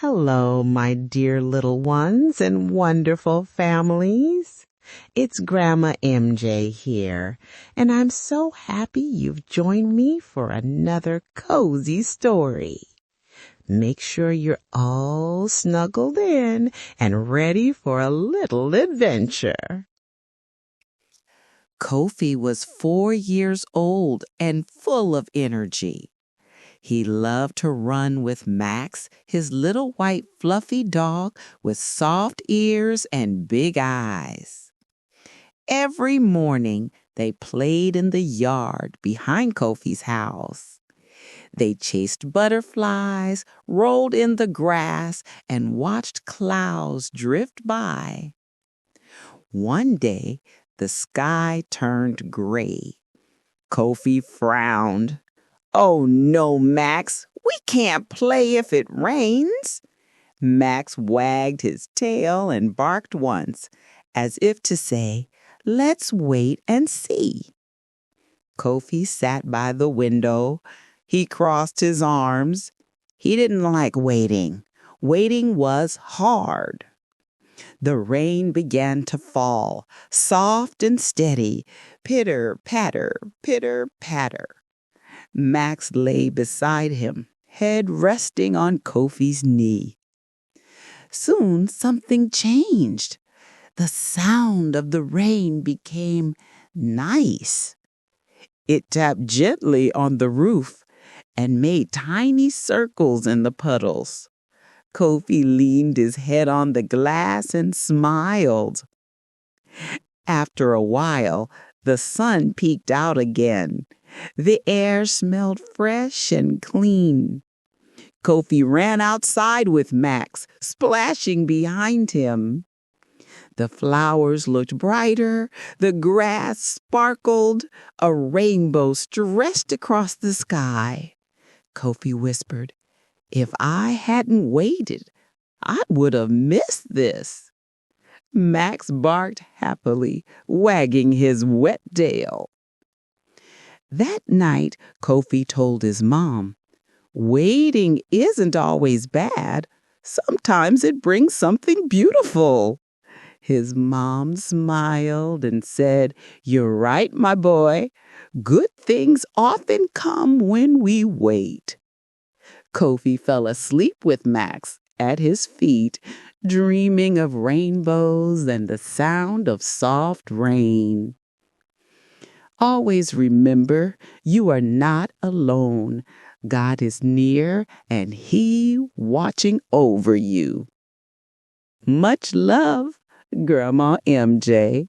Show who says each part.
Speaker 1: Hello, my dear little ones and wonderful families. It's Grandma MJ here, and I'm so happy you've joined me for another cozy story. Make sure you're all snuggled in and ready for a little adventure.
Speaker 2: Kofi was 4 years old and full of energy. He loved to run with Max, his little white fluffy dog with soft ears and big eyes. Every morning, they played in the yard behind Kofi's house. They chased butterflies, rolled in the grass, and watched clouds drift by. One day, the sky turned gray. Kofi frowned. "Oh no, Max, we can't play if it rains." Max wagged his tail and barked once, as if to say, "Let's wait and see." Kofi sat by the window. He crossed his arms. He didn't like waiting. Waiting was hard. The rain began to fall, soft and steady, pitter-patter, pitter-patter. Max lay beside him, head resting on Kofi's knee. Soon something changed. The sound of the rain became nice. It tapped gently on the roof and made tiny circles in the puddles. Kofi leaned his head on the glass and smiled. After a while, the sun peeked out again. The air smelled fresh and clean. Kofi ran outside with Max, splashing behind him. The flowers looked brighter, the grass sparkled, a rainbow stretched across the sky. Kofi whispered, "If I hadn't waited, I would have missed this." Max barked happily, wagging his wet tail. That night, Kofi told his mom, "Waiting isn't always bad. Sometimes it brings something beautiful." His mom smiled and said, "You're right, my boy. Good things often come when we wait." Kofi fell asleep with Max at his feet, dreaming of rainbows and the sound of soft rain. Always remember, you are not alone. God is near and He watching over you. Much love, Grandma MJ.